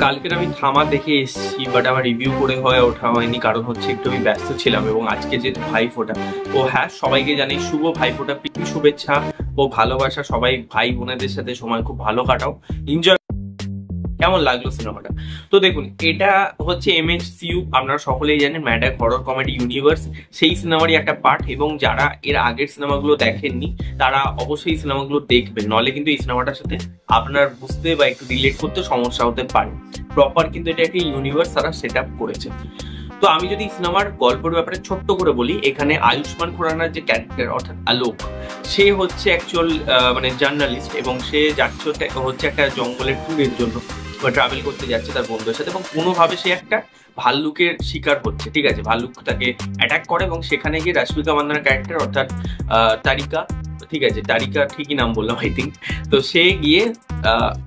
কালকের আমি থামা দেখে এসেছি, বাট আমার রিভিউ করে হয়ে ওঠা হয়নি, কারণ হচ্ছে একটু আমি ব্যস্ত ছিলাম। এবং আজকে যে ভাইফোঁটা, ও হ্যাঁ, সবাইকে জানাই শুভ ভাইফোঁটা, প্রীতি শুভেচ্ছা ও ভালোবাসা। সবাই ভাই বোনেদের সাথে সময় খুব ভালো কাটাও, এনজয়। কেমন লাগলো সিনেমাটা? তো দেখুন, এটা হচ্ছে MHCU, আপনারা সকলেই জানেন, ম্যাড হরর কমেডি ইউনিভার্স, সেই সিনেমারই একটা পার্ট। এবং যারা এর আগের সিনেমাগুলো দেখেননি তারা অবশ্যই সিনেমাগুলো দেখবেন, নলে কিন্তু এই সিনেমাটার সাথে আপনার বুঝতে বা একটু রিলেট করতে সমস্যা হতে পারে। প্রপার কিন্তু এটা একটা ইউনিভার্স তারা সেট আপ করেছে। তো আমি যদি সিনেমার গল্পের ব্যাপারে ছোট্ট করে বলি, এখানে আয়ুষ্মান খুরানার যে ক্যারেক্টার অর্থাৎ আলোক, সে হচ্ছে অ্যাকচুয়াল মানে জার্নালিস্ট, এবং সে যাচ্ছে হচ্ছে একটা জঙ্গলের ট্যুরের জন্য, ট্রাভেল করতে যাচ্ছে তার বন্ধুদের সাথে, এবং কোনোভাবে সে একটা ভাল্লুকের শিকার হচ্ছে। ঠিক আছে, ভাল্লুক তাকে অ্যাটাক করে এবং সেখানে গিয়ে রশ্মিকা মান্দানার ক্যারেক্টার অর্থাৎ তারিকা, ঠিক আছে তারিকা ঠিকই নাম বললাম আই থিঙ্ক, তো সে গিয়ে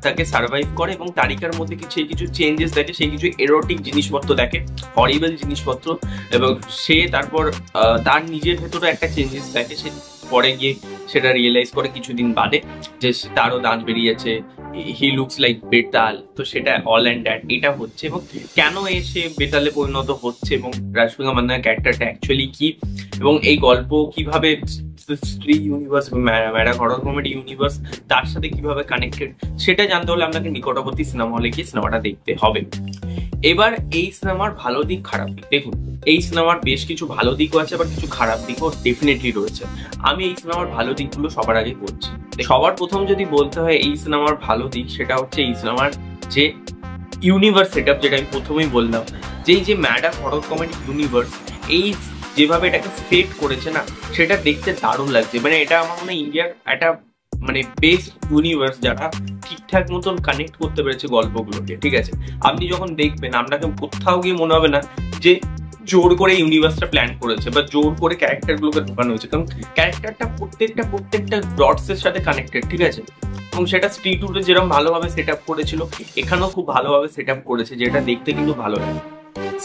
তাকে সার্ভাইভ করে। এবং তারিকার মধ্যে কিছু চেঞ্জেস দেখে, সে কিছু এরোটিক জিনিসপত্র দেখে, হরিবেল জিনিসপত্র, এবং সে তারপর তার নিজের ভেতরে একটা চেঞ্জেস দেখে। সে পরে গিয়ে সেটা রিয়েলাইজ করে কিছুদিন বাদে যে তারও দাঁত বেরিয়েছে, হি লুকস লাইক বেতাল। তো সেটা অল অ্যান্ড দ্যাট এটা হচ্ছে, এবং কেন এসে বেতালে পরিণত হচ্ছে, এবং রশ্মিকা মান্দানার ক্যারেক্টারটা অ্যাকচুয়ালি কি, এবং এই গল্প কিভাবে স্ত্রী universe, mad horror comedy universe তার সাথে কিভাবে কানেক্টেড, সেটা জানতে হলে আপনাকে নিকটবর্তী সিনেমা হলে গিয়ে সিনেমাটা দেখতে হবে। এবার এই সিনেমার ভালো দিক খারাপ দিক দেখুন, এই সিনেমার বেশ কিছু ভালো দিকও আছে, আবার কিছু খারাপ দিকও ডেফিনেটলি রয়েছে। আমি এই সিনেমার ভালো দিকগুলো সবার আগে বলছি। সবার প্রথম যদি বলতে হয় এই সিনেমার ভালো দিক, সেটা হচ্ছে এই সিনেমার যে ইউনিভার্স সেট আপ, যেটা আমি প্রথমেই বললাম, যে ম্যাড হরর কমেডি ইউনিভার্স, এই যেভাবে এটাকে সেট করেছে না, সেটা দেখতে দারুণ লাগছে। মানে এটা আমার মনে হয় ইন্ডিয়ার একটা মানে বেস্ট ইউনিভার্স, যারা ঠিকঠাক মতন কানেক্ট করতে পেরেছে গল্পগুলোকে। ঠিক আছে, আপনি যখন দেখবেন আপনাকে কোথাও গিয়ে মনে হবে না যে জোর করে ইউনিভার্সটা প্ল্যান করেছে বা জোর করে ক্যারেক্টারগুলোকে ঢোকানো হয়েছে, কারণ ক্যারেক্টারটা প্রত্যেকটা ডটস এর সাথে কানেক্টেড। ঠিক আছে, এবং সেটা স্ট্রিট উডে যেরকম ভালোভাবে সেট আপ করেছিল, এখানেও খুব ভালোভাবে সেট আপ করেছে, যেটা দেখতে কিন্তু ভালো লাগে।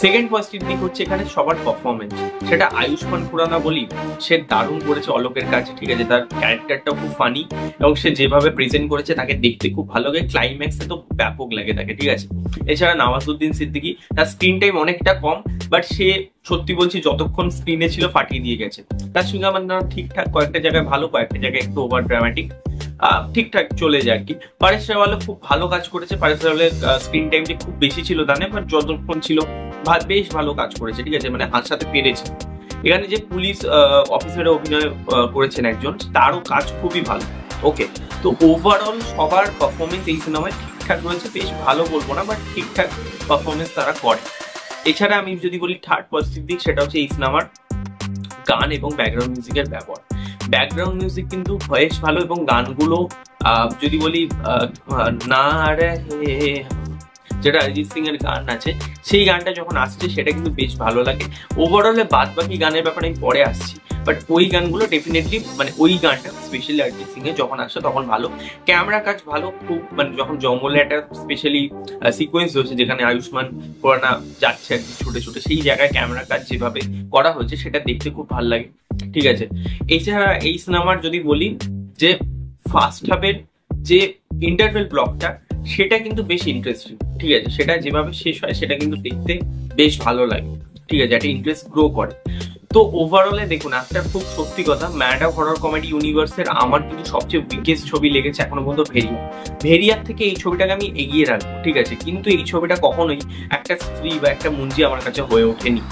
সেকেন্ড পজিটিভ দিক হচ্ছে এখানে সবার পারফরমেন্স। সেটা আয়ুষ্মান খুরানা বলি, সে দারুণ করেছে অলোকের কাছে। ঠিক আছে, তার ক্যারেক্টারটাও খুব ফানি, এবং সে যেভাবে প্রেজেন্ট করেছে তাকে দেখতে খুব ভালো লাগে, ক্লাইম্যাক্সে তো ব্যাপক লাগে তাকে। ঠিক আছে, এছাড়া নওয়াজুদ্দিন সিদ্দিকী, তার স্ক্রিন টাইম অনেকটা কম, বাট সে সত্যি বলছি যতক্ষণ স্ক্রিনে ছিল ফাটিয়ে দিয়ে গেছে। তার সঙ্গে আমার ঠিকঠাক কয়েকটা জায়গায় ভালো, কয়েকটা জায়গায় একটু ওভার ড্রামাটিক, ঠিকঠাক চলে যায় আর কি। পারেশ রাওয়ালও খুব ভালো কাজ করেছে। পারেশ রাওয়ালের স্ক্রিন টাইমটা খুব বেশি ছিল দানে, বাট যতক্ষণ ছিল বেশ ভালো কাজ করেছে। ঠিক আছে, মানে হাসাতে পেরেছে। এখানে যে পুলিশ অফিসারে অভিনয় করেছেন একজন, তারও কাজ খুবই ভালো। ওকে, তো ওভারঅল সবার পারফরমেন্স এই সিনেমায় ঠিকঠাক রয়েছে, বেশ ভালো বলবো না, বাট ঠিকঠাক পারফরমেন্স তারা করে। এছাড়া আমি যদি বলি থার্ড পজিটিভ দিক, সেটা হচ্ছে এই সিনেমার গান এবং ব্যাকগ্রাউন্ড মিউজিকের ব্যবহার। ব্যাকগ্রাউন্ড মিউজিক কিন্তু বেশ ভালো, এবং গানগুলো যদি বলি না রে, যেটা অরিজিৎ সিং এর গান আছে, সেই গানটা যখন আসছে সেটা কিন্তু বেশ ভালো লাগে। ওভারঅলে বাদ বাকি গানের ব্যাপারে আমি পরে আসছি, বাট ওই গানগুলো ডেফিনেটলি, মানে ওই গানটা স্পেশালি অরিজিৎ সিং এর যখন আসছে তখন ভালো। ক্যামেরা কাজ ভালো খুব, মানে যখন জঙ্গলে একটা স্পেশালি সিকোয়েন্স হয়েছে যেখানে আয়ুষ্মান খুরানা যাচ্ছে আর কি ছুটে ছুটে, সেই জায়গায় ক্যামেরা কাজ যেভাবে করা হয়েছে সেটা দেখতে খুব ভালো লাগে। ঠিক আছে, এছাড়া এই সিনেমার যদি বলি যে ফার্স্ট হাফের যে ইন্টারভেল ব্লকটা, সেটা কিন্তু বেশ ইন্টারেস্টিং। ঠিক আছে, সেটা যেভাবে শেষ হয় সেটা কিন্তু দেখতে বেশ ভালো লাগে। ঠিক আছে, একটা ইন্টারেস্ট গ্রো করে। তো ওভারঅলে দেখুন, একটা খুব সত্যি কথা, ম্যাড হরর কমেডি ইউনিভার্সের আমার কিন্তু সবচেয়ে উইকেস্ট ছবি লেগেছে এখনো পর্যন্ত ভেরিয়ার থেকে এই ছবিটাকে আমি এগিয়ে রাখবো। ঠিক আছে, কিন্তু এই ছবিটা কখনোই একটা স্ত্রী বা একটা মুঞ্জি আমার কাছে হয়ে ওঠেনি।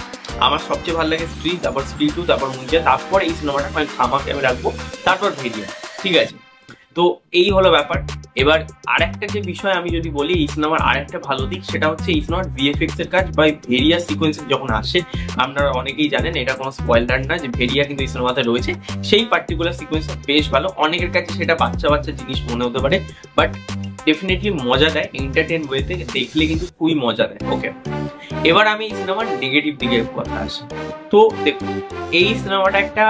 আমার সবচেয়ে ভালো লাগে স্ত্রী, তারপর স্ত্রী 2, তারপর মুঞ্জিয়া, তারপর এই সিনেমাটা থামাকে আমি রাখবো, তারপর ভেরিয়া। ঠিক আছে, তো এই হলো ব্যাপার। এবার আরেকটা যে বিষয় আমি যদি বলি, এই সিনেমার আরেকটা ভালো দিক, সেটা হচ্ছে এই সিনেমার ভিএফএক্স এর কাজ বা ভেরিয়া সিকোয়েন্স যখন আসে, আপনারা অনেকেই জানেন, এটা কোনো স্পয়লার না যে ভেরিয়া কিন্তু এই সিনেমাতে রয়েছে। সেই পার্টিকুলার সিকোয়েন্সটা বেশ ভালো। অনেকের কাছে সেটা বাচ্চা জিনিস মনে হতে পারে, বাট ডেফিনেটলি মজা দেয়, এন্টারটেইন ওয়েতে দেখলে কিন্তু খুবই মজা দেয়। ওকে, এবার আমি এই সিনেমার নেগেটিভ দিকে কথা আসি। তো দেখুন, এই সিনেমাটা একটা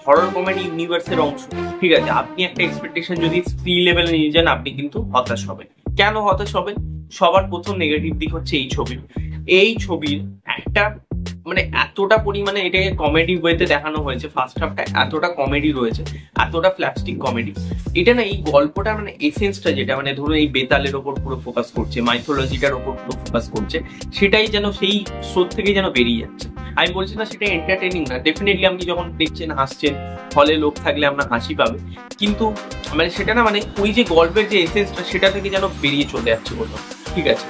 হরর কমেডি ইউনিভার্সের অংশ। ঠিক আছে, আপনি একটা এক্সপেকটেশন যদি স্ত্রী লেভেলে নিয়ে যান, আপনি কিন্তু হতাশ হবেন। কেন হতাশ হবেন? সবার প্রথম নেগেটিভ দিক হচ্ছে এই ছবির একটা মানে এতটা পরিমাণে এটাকে কমেডি ওয়েতে দেখানো হয়েছে, ফার্স্ট হাফটা এতটা কমেডি রয়েছে, এতটা ফ্ল্যাপস্টিক কমেডি। এটা না এই গল্পটা মানে এসেন্সটা যেটা মানে ধরুন এই বেতালের ওপর পুরো ফোকাস করছে, মাইথোলজিটার ওপর পুরো ফোকাস করছে, সেটাই যেন সেই স্রোত থেকে যেন বেরিয়ে যাচ্ছে। আমি বলছি না সেটা এন্টারটেনিং না, ডেফিনেটলি আপনি যখন দেখছেন হাসছেন, হলে লোক থাকলে আপনার হাসি পাবে, কিন্তু মানে সেটা না মানে ওই যে গল্পের যে এসেন্সটা সেটা থেকে যেন বেরিয়ে চলে যাচ্ছে বলতো, ঠিক আছে।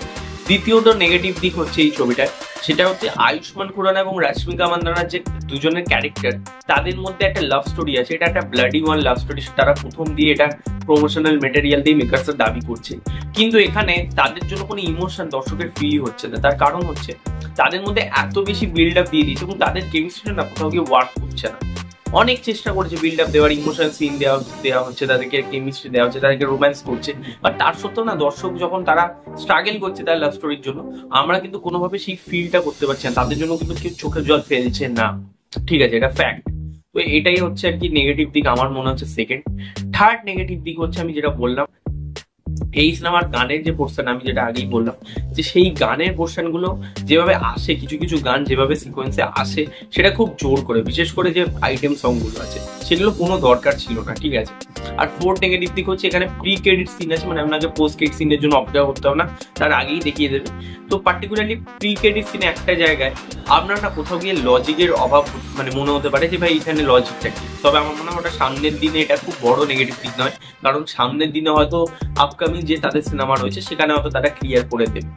দ্বিতীয়ত নেগেটিভ দিক হচ্ছে এই ছবিটায়, সেটা হচ্ছে আয়ুষ্মান খুরানা এবং রশ্মিকা মান্দানার যে দুজনের ক্যারেক্টার, তাদের মধ্যে একটা লাভ স্টোরি আছে, এটা একটা ব্লাডি ওয়ান লাভ স্টোরি। তারা প্রথম দিয়ে এটা প্রমোশনাল মেটেরিয়াল দিয়ে মেকার্সের দাবি করছে, কিন্তু এখানে তাদের জন্য কোনো ইমোশন দর্শকের ফিল হচ্ছে না। তার কারণ হচ্ছে তাদের মধ্যে এত বেশি বিল্ড আপ দিয়ে দিয়েছে এবং তাদের কেমিস্ট্রি না কোথাও গিয়ে ওয়ার্ক করছে না। অনেক চেষ্টা করেছে বিল্ড আপ দেওয়ার, ইমোশনাল সিন দেওয়া হচ্ছে, তাদেরকে কেমিস্ট্রি দেওয়া হচ্ছে, তাদেরকে রোম্যান্স করছে, বাট তার সত্ত্বেও না দর্শক যখন তারা স্ট্রাগল করছে তার লাভ স্টোরির জন্য, আমরা কিন্তু কোনোভাবে সেই ফিলটা করতে পারছি না, তাদের জন্য কিন্তু কেউ চোখের জল ফেলছে না, ঠিক আছে, এটা ফ্যাক্ট। তো এটাই হচ্ছে আর কি নেগেটিভ দিক আমার মনে হচ্ছে সেকেন্ড। থার্ড নেগেটিভ দিক হচ্ছে আমি যেটা বললাম, এই সিনেমার গানের যে পোর্শন, আমি যেটা আগেই বললাম যে সেই গানের পোর্শন গুলো যেভাবে আসে, কিছু কিছু গান যেভাবে সিকোয়েন্সে আসে সেটা খুব জোর করে, বিশেষ করে যে আইটেম সং গুলো আছে সেগুলো কোনো দরকার ছিল না, ঠিক আছে। আর ফোর্থ নেগেটিভ দিক হচ্ছে এখানে প্রি ক্রেডিট সিন আছে, মানে আপনাকে পোস্ট ক্রেডিট সিনের জন্য অপেক্ষা করতে হবে না, তার আগেই দেখিয়ে দেবে। তো পার্টিকুলারলি প্রি ক্রেডিট সিনে একটা জায়গায় আপনার না কোথাও গিয়ে লজিকের অভাব মানে মনে হতে পারে যে ভাই এখানে লজিকটা কি, তবে আমার মনে হয় ওটা সামনের দিনে এটা খুব বড় নেগেটিভ দিক নয়, কারণ সামনের দিনে হয়তো আপকামিং যে তাদের সিনেমা রয়েছে সেখানে হয়তো তারা ক্লিয়ার করে দেবে।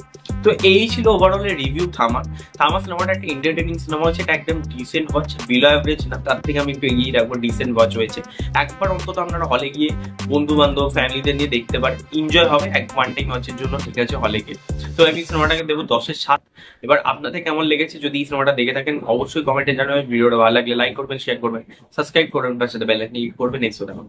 তো এই ছিল ওভারঅল রিভিউ থামা। সিনেমাটা একটা এন্টারটেনিং সিনেমা হচ্ছে, এটা একদম ডিসেন্ট ওয়াচ, বিলো অ্যাভারেজ না, তার থেকে আমি একটু এগিয়ে রাখবো, ডিসেন্ট ওয়াচ হয়েছে। একবার অন্তত আপনারা হলে গিয়ে বন্ধু বান্ধব ফ্যামিলিদের নিয়ে দেখতে পারেন, এনজয় হবে এক ওয়ান টাইম ওয়াচের জন্য, ঠিক আছে, হলে গিয়ে। তো আমি সিনেমাটাকে দেবো 10/7। এবার আপনাদের কেমন লেগেছে, যদি এই সিনেমাটা দেখে থাকেন অবশ্যই কমেন্টে জানাবেন। ভিডিওটা ভালো লাগলে লাইক করবেন, শেয়ার করবেন, সাবস্ক্রাইব করবেন, তার সাথে বেল আইকন ক্লিক করবেন। Next time